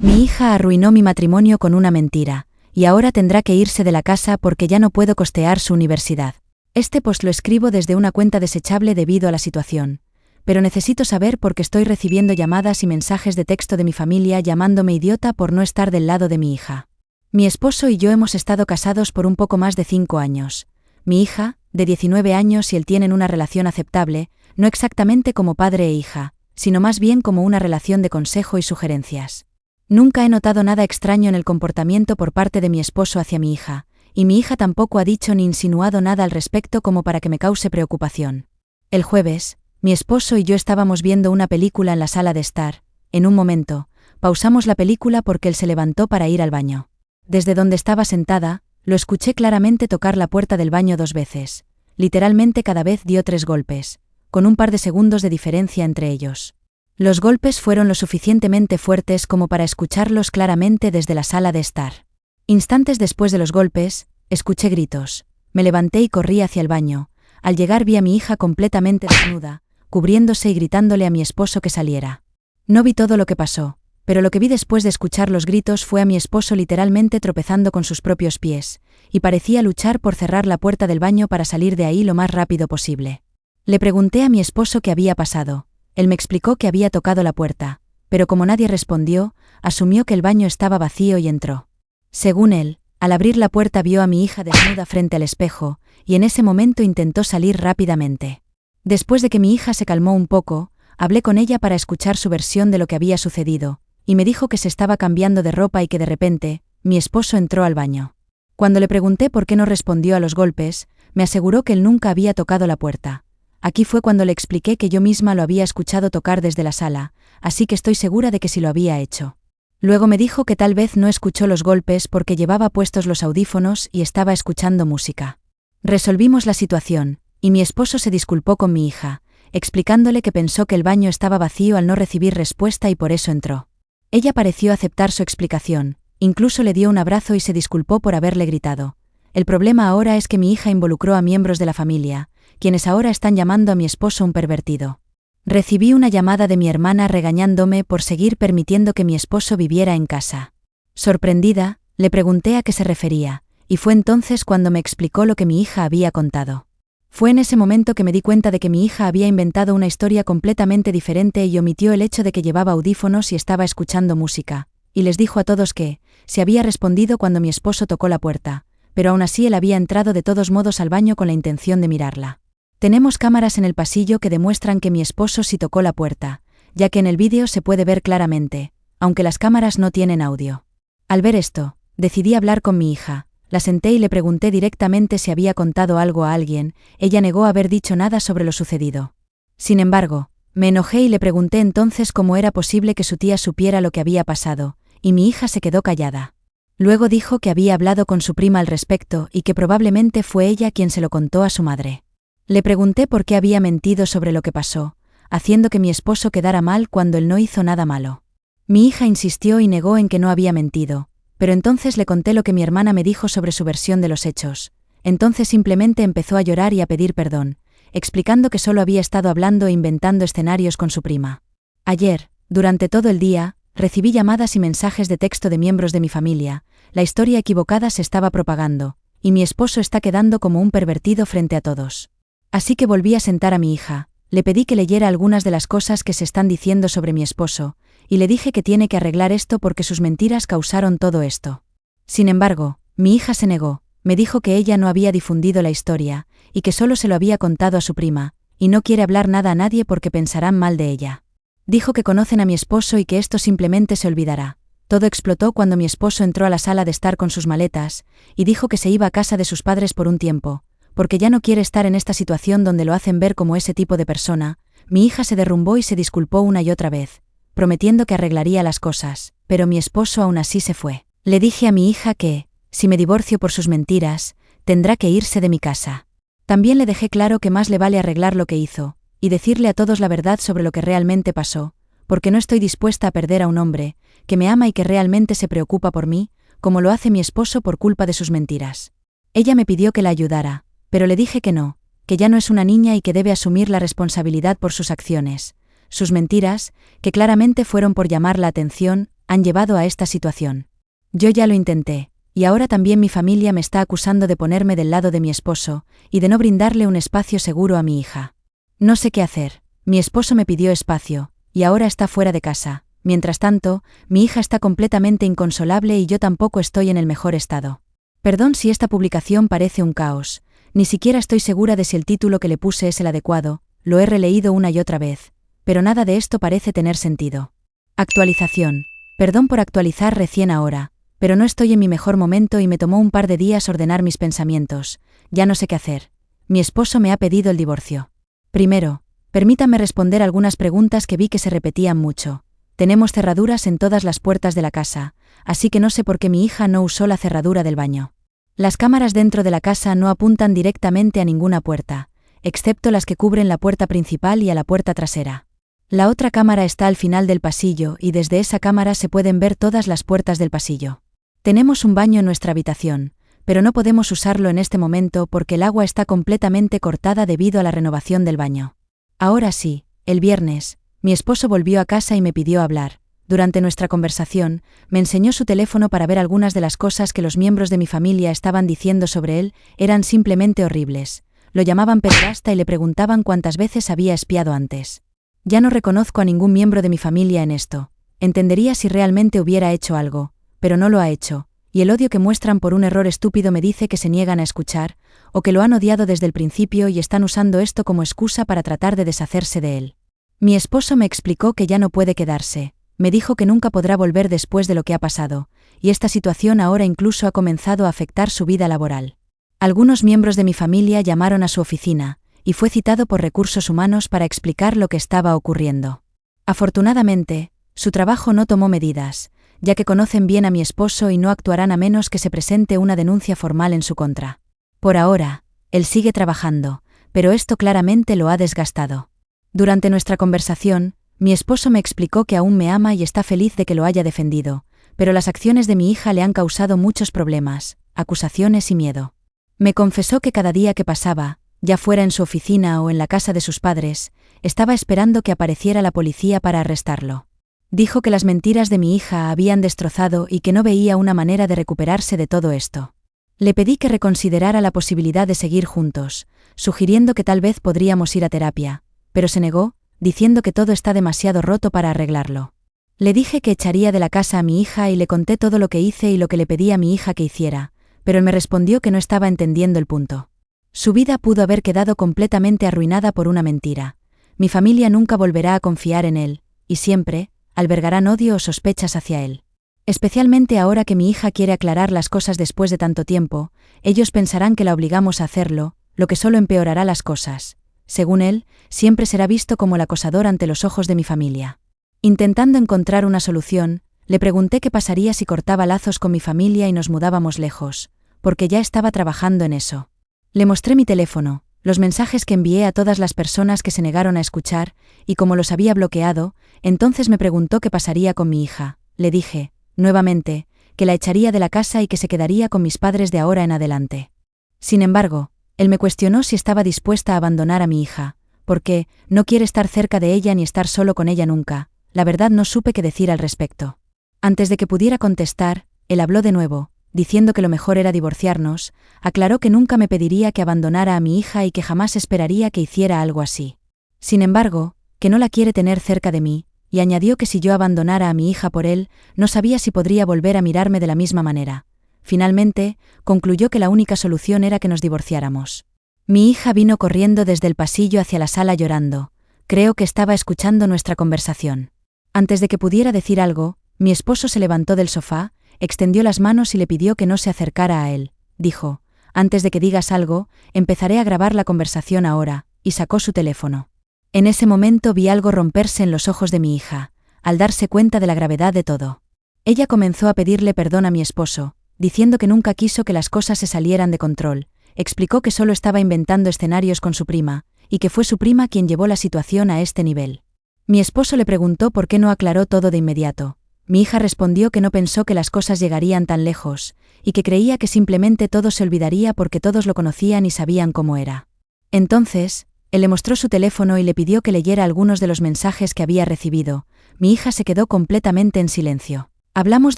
Mi hija arruinó mi matrimonio con una mentira, y ahora tendrá que irse de la casa porque ya no puedo costear su universidad. Este post lo escribo desde una cuenta desechable debido a la situación, pero necesito saber por qué estoy recibiendo llamadas y mensajes de texto de mi familia llamándome idiota por no estar del lado de mi hija. Mi esposo y yo hemos estado casados por un poco más de 5 años. Mi hija, de 19 años, y él tienen una relación aceptable, no exactamente como padre e hija, sino más bien como una relación de consejo y sugerencias. Nunca he notado nada extraño en el comportamiento por parte de mi esposo hacia mi hija, y mi hija tampoco ha dicho ni insinuado nada al respecto como para que me cause preocupación. El jueves, mi esposo y yo estábamos viendo una película en la sala de estar. En un momento, pausamos la película porque él se levantó para ir al baño. Desde donde estaba sentada, lo escuché claramente tocar la puerta del baño 2 veces. Literalmente cada vez dio 3 golpes, con un par de segundos de diferencia entre ellos. Los golpes fueron lo suficientemente fuertes como para escucharlos claramente desde la sala de estar. Instantes después de los golpes, escuché gritos. Me levanté y corrí hacia el baño. Al llegar vi a mi hija completamente desnuda, cubriéndose y gritándole a mi esposo que saliera. No vi todo lo que pasó, pero lo que vi después de escuchar los gritos fue a mi esposo literalmente tropezando con sus propios pies, y parecía luchar por cerrar la puerta del baño para salir de ahí lo más rápido posible. Le pregunté a mi esposo qué había pasado. Él me explicó que había tocado la puerta, pero como nadie respondió, asumió que el baño estaba vacío y entró. Según él, al abrir la puerta vio a mi hija desnuda frente al espejo, y en ese momento intentó salir rápidamente. Después de que mi hija se calmó un poco, hablé con ella para escuchar su versión de lo que había sucedido, y me dijo que se estaba cambiando de ropa y que de repente, mi esposo entró al baño. Cuando le pregunté por qué no respondió a los golpes, me aseguró que él nunca había tocado la puerta. Aquí fue cuando le expliqué que yo misma lo había escuchado tocar desde la sala, así que estoy segura de que sí lo había hecho. Luego me dijo que tal vez no escuchó los golpes porque llevaba puestos los audífonos y estaba escuchando música. Resolvimos la situación, y mi esposo se disculpó con mi hija, explicándole que pensó que el baño estaba vacío al no recibir respuesta y por eso entró. Ella pareció aceptar su explicación, incluso le dio un abrazo y se disculpó por haberle gritado. El problema ahora es que mi hija involucró a miembros de la familia, quienes ahora están llamando a mi esposo un pervertido. Recibí una llamada de mi hermana regañándome por seguir permitiendo que mi esposo viviera en casa. Sorprendida, le pregunté a qué se refería, y fue entonces cuando me explicó lo que mi hija había contado. Fue en ese momento que me di cuenta de que mi hija había inventado una historia completamente diferente y omitió el hecho de que llevaba audífonos y estaba escuchando música, y les dijo a todos que se había respondido cuando mi esposo tocó la puerta, pero aún así él había entrado de todos modos al baño con la intención de mirarla. Tenemos cámaras en el pasillo que demuestran que mi esposo sí tocó la puerta, ya que en el vídeo se puede ver claramente, aunque las cámaras no tienen audio. Al ver esto, decidí hablar con mi hija, la senté y le pregunté directamente si había contado algo a alguien. Ella negó haber dicho nada sobre lo sucedido. Sin embargo, me enojé y le pregunté entonces cómo era posible que su tía supiera lo que había pasado, y mi hija se quedó callada. Luego dijo que había hablado con su prima al respecto y que probablemente fue ella quien se lo contó a su madre. Le pregunté por qué había mentido sobre lo que pasó, haciendo que mi esposo quedara mal cuando él no hizo nada malo. Mi hija insistió y negó en que no había mentido, pero entonces le conté lo que mi hermana me dijo sobre su versión de los hechos. Entonces simplemente empezó a llorar y a pedir perdón, explicando que solo había estado hablando e inventando escenarios con su prima. Ayer, durante todo el día, recibí llamadas y mensajes de texto de miembros de mi familia. La historia equivocada se estaba propagando, y mi esposo está quedando como un pervertido frente a todos. Así que volví a sentar a mi hija, le pedí que leyera algunas de las cosas que se están diciendo sobre mi esposo, y le dije que tiene que arreglar esto porque sus mentiras causaron todo esto. Sin embargo, mi hija se negó, me dijo que ella no había difundido la historia, y que solo se lo había contado a su prima, y no quiere hablar nada a nadie porque pensarán mal de ella. Dijo que conocen a mi esposo y que esto simplemente se olvidará. Todo explotó cuando mi esposo entró a la sala de estar con sus maletas, y dijo que se iba a casa de sus padres por un tiempo, porque ya no quiere estar en esta situación donde lo hacen ver como ese tipo de persona. Mi hija se derrumbó y se disculpó una y otra vez, prometiendo que arreglaría las cosas, pero mi esposo aún así se fue. Le dije a mi hija que, si me divorcio por sus mentiras, tendrá que irse de mi casa. También le dejé claro que más le vale arreglar lo que hizo, y decirle a todos la verdad sobre lo que realmente pasó, porque no estoy dispuesta a perder a un hombre que me ama y que realmente se preocupa por mí, como lo hace mi esposo por culpa de sus mentiras. Ella me pidió que la ayudara, pero le dije que no, que ya no es una niña y que debe asumir la responsabilidad por sus acciones, sus mentiras, que claramente fueron por llamar la atención, han llevado a esta situación. Yo ya lo intenté, y ahora también mi familia me está acusando de ponerme del lado de mi esposo, y de no brindarle un espacio seguro a mi hija. No sé qué hacer. Mi esposo me pidió espacio, y ahora está fuera de casa. Mientras tanto, mi hija está completamente inconsolable y yo tampoco estoy en el mejor estado. Perdón si esta publicación parece un caos. Ni siquiera estoy segura de si el título que le puse es el adecuado, lo he releído una y otra vez, pero nada de esto parece tener sentido. Actualización. Perdón por actualizar recién ahora, pero no estoy en mi mejor momento y me tomó un par de días ordenar mis pensamientos. Ya no sé qué hacer. Mi esposo me ha pedido el divorcio. Primero, permítame responder algunas preguntas que vi que se repetían mucho. Tenemos cerraduras en todas las puertas de la casa, así que no sé por qué mi hija no usó la cerradura del baño. Las cámaras dentro de la casa no apuntan directamente a ninguna puerta, excepto las que cubren la puerta principal y a la puerta trasera. La otra cámara está al final del pasillo y desde esa cámara se pueden ver todas las puertas del pasillo. Tenemos un baño en nuestra habitación, pero no podemos usarlo en este momento porque el agua está completamente cortada debido a la renovación del baño. Ahora sí, el viernes, mi esposo volvió a casa y me pidió hablar. Durante nuestra conversación, me enseñó su teléfono para ver algunas de las cosas que los miembros de mi familia estaban diciendo sobre él, eran simplemente horribles. Lo llamaban pederasta y le preguntaban cuántas veces había espiado antes. Ya no reconozco a ningún miembro de mi familia en esto. Entendería si realmente hubiera hecho algo, pero no lo ha hecho, y el odio que muestran por un error estúpido me dice que se niegan a escuchar, o que lo han odiado desde el principio y están usando esto como excusa para tratar de deshacerse de él. Mi esposo me explicó que ya no puede quedarse, me dijo que nunca podrá volver después de lo que ha pasado, y esta situación ahora incluso ha comenzado a afectar su vida laboral. Algunos miembros de mi familia llamaron a su oficina, y fue citado por Recursos Humanos para explicar lo que estaba ocurriendo. Afortunadamente, su trabajo no tomó medidas, ya que conocen bien a mi esposo y no actuarán a menos que se presente una denuncia formal en su contra. Por ahora, él sigue trabajando, pero esto claramente lo ha desgastado. Durante nuestra conversación, mi esposo me explicó que aún me ama y está feliz de que lo haya defendido, pero las acciones de mi hija le han causado muchos problemas, acusaciones y miedo. Me confesó que cada día que pasaba, ya fuera en su oficina o en la casa de sus padres, estaba esperando que apareciera la policía para arrestarlo. Dijo que las mentiras de mi hija habían destrozado y que no veía una manera de recuperarse de todo esto. Le pedí que reconsiderara la posibilidad de seguir juntos, sugiriendo que tal vez podríamos ir a terapia, pero se negó, diciendo que todo está demasiado roto para arreglarlo. Le dije que echaría de la casa a mi hija y le conté todo lo que hice y lo que le pedí a mi hija que hiciera, pero él me respondió que no estaba entendiendo el punto. Su vida pudo haber quedado completamente arruinada por una mentira. Mi familia nunca volverá a confiar en él, y siempre albergarán odio o sospechas hacia él. Especialmente ahora que mi hija quiere aclarar las cosas después de tanto tiempo, ellos pensarán que la obligamos a hacerlo, lo que solo empeorará las cosas. Según él, siempre será visto como el acosador ante los ojos de mi familia. Intentando encontrar una solución, le pregunté qué pasaría si cortaba lazos con mi familia y nos mudábamos lejos, porque ya estaba trabajando en eso. Le mostré mi teléfono, los mensajes que envié a todas las personas que se negaron a escuchar, y como los había bloqueado, entonces me preguntó qué pasaría con mi hija. Le dije, nuevamente, que la echaría de la casa y que se quedaría con mis padres de ahora en adelante. Sin embargo, él me cuestionó si estaba dispuesta a abandonar a mi hija, porque no quiere estar cerca de ella ni estar solo con ella nunca. La verdad no supe qué decir al respecto. Antes de que pudiera contestar, él habló de nuevo, diciendo que lo mejor era divorciarnos, aclaró que nunca me pediría que abandonara a mi hija y que jamás esperaría que hiciera algo así. Sin embargo, que no la quiere tener cerca de mí, y añadió que si yo abandonara a mi hija por él, no sabía si podría volver a mirarme de la misma manera. Finalmente, concluyó que la única solución era que nos divorciáramos. Mi hija vino corriendo desde el pasillo hacia la sala llorando. Creo que estaba escuchando nuestra conversación. Antes de que pudiera decir algo, mi esposo se levantó del sofá, extendió las manos y le pidió que no se acercara a él. Dijo, antes de que digas algo, empezaré a grabar la conversación ahora, y sacó su teléfono. En ese momento vi algo romperse en los ojos de mi hija, al darse cuenta de la gravedad de todo. Ella comenzó a pedirle perdón a mi esposo, diciendo que nunca quiso que las cosas se salieran de control. Explicó que solo estaba inventando escenarios con su prima, y que fue su prima quien llevó la situación a este nivel. Mi esposo le preguntó por qué no aclaró todo de inmediato. Mi hija respondió que no pensó que las cosas llegarían tan lejos, y que creía que simplemente todo se olvidaría porque todos lo conocían y sabían cómo era. Entonces, él le mostró su teléfono y le pidió que leyera algunos de los mensajes que había recibido. Mi hija se quedó completamente en silencio. Hablamos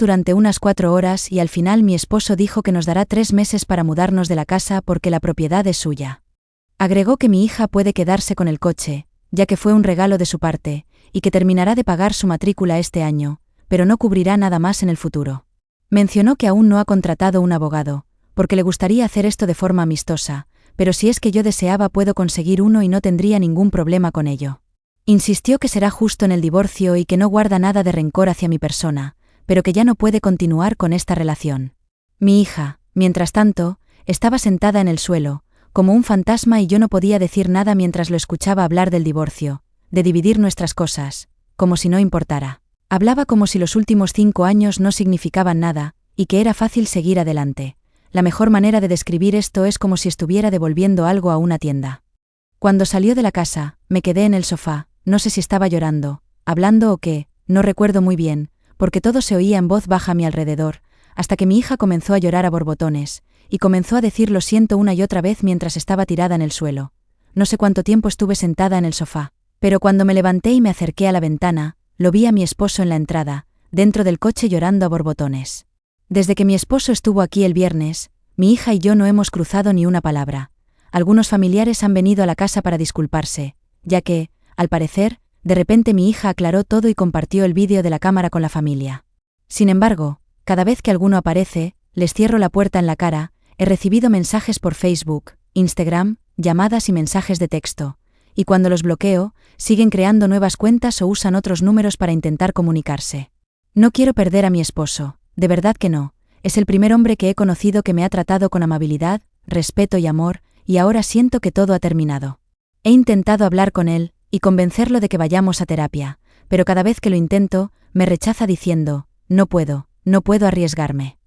durante unas 4 horas y al final mi esposo dijo que nos dará 3 meses para mudarnos de la casa porque la propiedad es suya. Agregó que mi hija puede quedarse con el coche, ya que fue un regalo de su parte, y que terminará de pagar su matrícula este año, pero no cubrirá nada más en el futuro. Mencionó que aún no ha contratado un abogado, porque le gustaría hacer esto de forma amistosa, pero si es que yo deseaba puedo conseguir uno y no tendría ningún problema con ello. Insistió que será justo en el divorcio y que no guarda nada de rencor hacia mi persona, pero que ya no puede continuar con esta relación. Mi hija, mientras tanto, estaba sentada en el suelo, como un fantasma y yo no podía decir nada mientras lo escuchaba hablar del divorcio, de dividir nuestras cosas, como si no importara. Hablaba como si los últimos 5 años no significaban nada, y que era fácil seguir adelante. La mejor manera de describir esto es como si estuviera devolviendo algo a una tienda. Cuando salió de la casa, me quedé en el sofá, no sé si estaba llorando, hablando o qué, no recuerdo muy bien, porque todo se oía en voz baja a mi alrededor, hasta que mi hija comenzó a llorar a borbotones, y comenzó a decir lo siento una y otra vez mientras estaba tirada en el suelo. No sé cuánto tiempo estuve sentada en el sofá, pero cuando me levanté y me acerqué a la ventana, lo vi a mi esposo en la entrada, dentro del coche llorando a borbotones. Desde que mi esposo estuvo aquí el viernes, mi hija y yo no hemos cruzado ni una palabra. Algunos familiares han venido a la casa para disculparse, ya que, al parecer, de repente mi hija aclaró todo y compartió el vídeo de la cámara con la familia. Sin embargo, cada vez que alguno aparece, les cierro la puerta en la cara. He recibido mensajes por Facebook, Instagram, llamadas y mensajes de texto, y cuando los bloqueo, siguen creando nuevas cuentas o usan otros números para intentar comunicarse. No quiero perder a mi esposo, de verdad que no. Es el primer hombre que he conocido que me ha tratado con amabilidad, respeto y amor, y ahora siento que todo ha terminado. He intentado hablar con él y convencerlo de que vayamos a terapia, pero cada vez que lo intento, me rechaza diciendo, no puedo arriesgarme.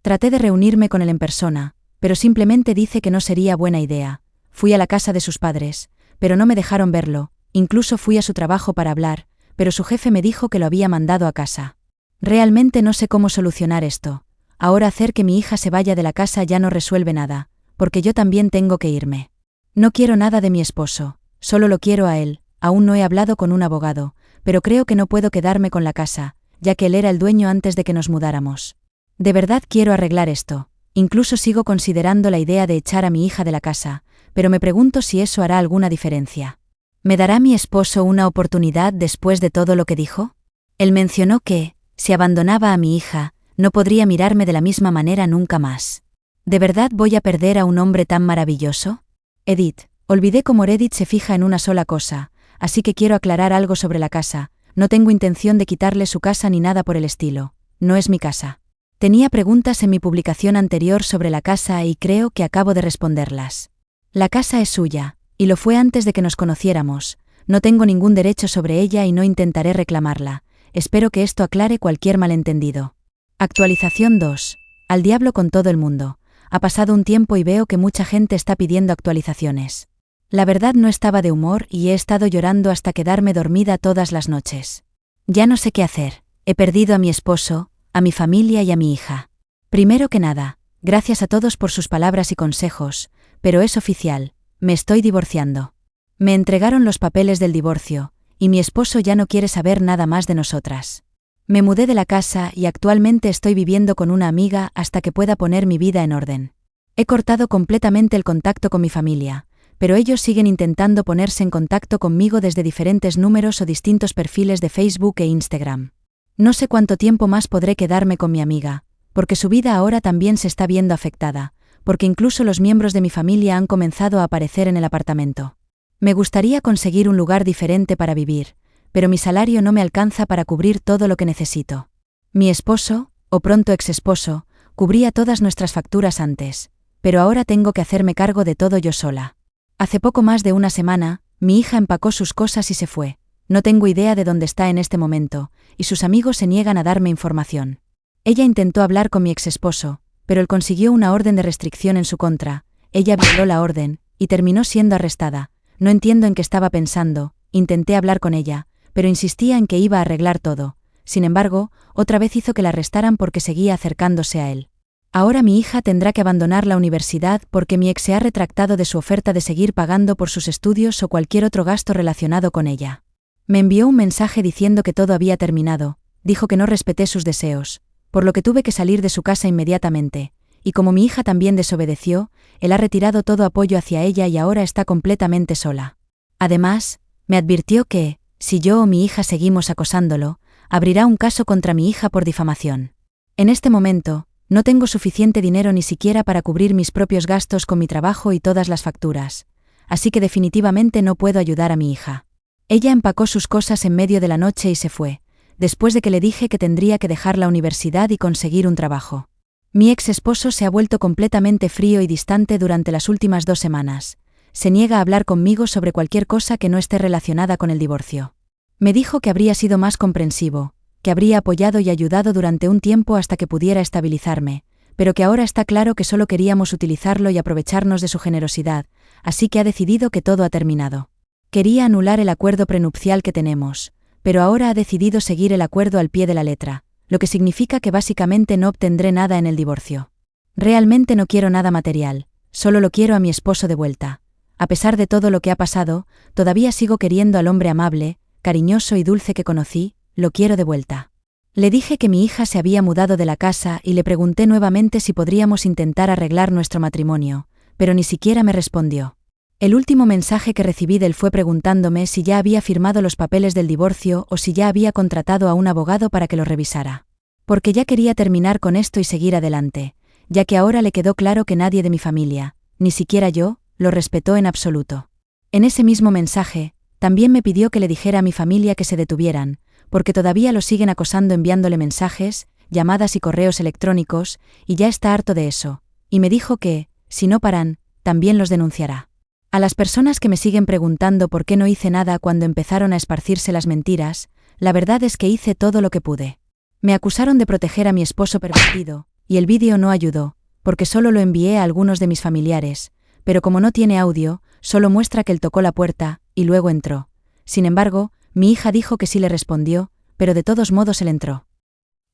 Traté de reunirme con él en persona, pero simplemente dice que no sería buena idea. Fui a la casa de sus padres, pero no me dejaron verlo, incluso fui a su trabajo para hablar, pero su jefe me dijo que lo había mandado a casa. Realmente no sé cómo solucionar esto. Ahora hacer que mi hija se vaya de la casa ya no resuelve nada, porque yo también tengo que irme. No quiero nada de mi esposo, solo lo quiero a él. Aún no he hablado con un abogado, pero creo que no puedo quedarme con la casa, ya que él era el dueño antes de que nos mudáramos. De verdad quiero arreglar esto. Incluso sigo considerando la idea de echar a mi hija de la casa, pero me pregunto si eso hará alguna diferencia. ¿Me dará mi esposo una oportunidad después de todo lo que dijo? Él mencionó que, si abandonaba a mi hija, no podría mirarme de la misma manera nunca más. ¿De verdad voy a perder a un hombre tan maravilloso? Edith, olvidé cómo Reddit se fija en una sola cosa, así que quiero aclarar algo sobre la casa. No tengo intención de quitarle su casa ni nada por el estilo. No es mi casa. Tenía preguntas en mi publicación anterior sobre la casa y creo que acabo de responderlas. La casa es suya, y lo fue antes de que nos conociéramos. No tengo ningún derecho sobre ella y no intentaré reclamarla. Espero que esto aclare cualquier malentendido. Actualización 2. Al diablo con todo el mundo. Ha pasado un tiempo y veo que mucha gente está pidiendo actualizaciones. La verdad no estaba de humor y he estado llorando hasta quedarme dormida todas las noches. Ya no sé qué hacer. He perdido a mi esposo, a mi familia y a mi hija. Primero que nada, gracias a todos por sus palabras y consejos, pero es oficial, me estoy divorciando. Me entregaron los papeles del divorcio, y mi esposo ya no quiere saber nada más de nosotras. Me mudé de la casa y actualmente estoy viviendo con una amiga hasta que pueda poner mi vida en orden. He cortado completamente el contacto con mi familia, pero ellos siguen intentando ponerse en contacto conmigo desde diferentes números o distintos perfiles de Facebook e Instagram. No sé cuánto tiempo más podré quedarme con mi amiga, porque su vida ahora también se está viendo afectada, porque incluso los miembros de mi familia han comenzado a aparecer en el apartamento. Me gustaría conseguir un lugar diferente para vivir, pero mi salario no me alcanza para cubrir todo lo que necesito. Mi esposo, o pronto exesposo, cubría todas nuestras facturas antes, pero ahora tengo que hacerme cargo de todo yo sola. Hace poco más de una semana, mi hija empacó sus cosas y se fue. No tengo idea de dónde está en este momento, y sus amigos se niegan a darme información. Ella intentó hablar con mi exesposo, pero él consiguió una orden de restricción en su contra. Ella violó la orden, y terminó siendo arrestada. No entiendo en qué estaba pensando. Intenté hablar con ella, pero insistía en que iba a arreglar todo. Sin embargo, otra vez hizo que la arrestaran porque seguía acercándose a él. Ahora mi hija tendrá que abandonar la universidad porque mi ex se ha retractado de su oferta de seguir pagando por sus estudios o cualquier otro gasto relacionado con ella. Me envió un mensaje diciendo que todo había terminado, dijo que no respeté sus deseos, por lo que tuve que salir de su casa inmediatamente, y como mi hija también desobedeció, él ha retirado todo apoyo hacia ella y ahora está completamente sola. Además, me advirtió que, si yo o mi hija seguimos acosándolo, abrirá un caso contra mi hija por difamación. En este momento, no tengo suficiente dinero ni siquiera para cubrir mis propios gastos con mi trabajo y todas las facturas, así que definitivamente no puedo ayudar a mi hija. Ella empacó sus cosas en medio de la noche y se fue, después de que le dije que tendría que dejar la universidad y conseguir un trabajo. Mi ex esposo se ha vuelto completamente frío y distante durante las últimas 2 semanas. Se niega a hablar conmigo sobre cualquier cosa que no esté relacionada con el divorcio. Me dijo que habría sido más comprensivo, que habría apoyado y ayudado durante un tiempo hasta que pudiera estabilizarme, pero que ahora está claro que solo queríamos utilizarlo y aprovecharnos de su generosidad, así que ha decidido que todo ha terminado. Quería anular el acuerdo prenupcial que tenemos, pero ahora ha decidido seguir el acuerdo al pie de la letra, lo que significa que básicamente no obtendré nada en el divorcio. Realmente no quiero nada material, solo lo quiero a mi esposo de vuelta. A pesar de todo lo que ha pasado, todavía sigo queriendo al hombre amable, cariñoso y dulce que conocí, lo quiero de vuelta. Le dije que mi hija se había mudado de la casa y le pregunté nuevamente si podríamos intentar arreglar nuestro matrimonio, pero ni siquiera me respondió. El último mensaje que recibí de él fue preguntándome si ya había firmado los papeles del divorcio o si ya había contratado a un abogado para que lo revisara. Porque ya quería terminar con esto y seguir adelante, ya que ahora le quedó claro que nadie de mi familia, ni siquiera yo, lo respetó en absoluto. En ese mismo mensaje, también me pidió que le dijera a mi familia que se detuvieran, porque todavía lo siguen acosando enviándole mensajes, llamadas y correos electrónicos, y ya está harto de eso, y me dijo que, si no paran, también los denunciará. A las personas que me siguen preguntando por qué no hice nada cuando empezaron a esparcirse las mentiras, la verdad es que hice todo lo que pude. Me acusaron de proteger a mi esposo pervertido, y el vídeo no ayudó, porque solo lo envié a algunos de mis familiares, pero como no tiene audio, solo muestra que él tocó la puerta, y luego entró. Sin embargo, mi hija dijo que sí le respondió, pero de todos modos él entró.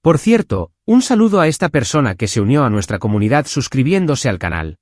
Por cierto, un saludo a esta persona que se unió a nuestra comunidad suscribiéndose al canal.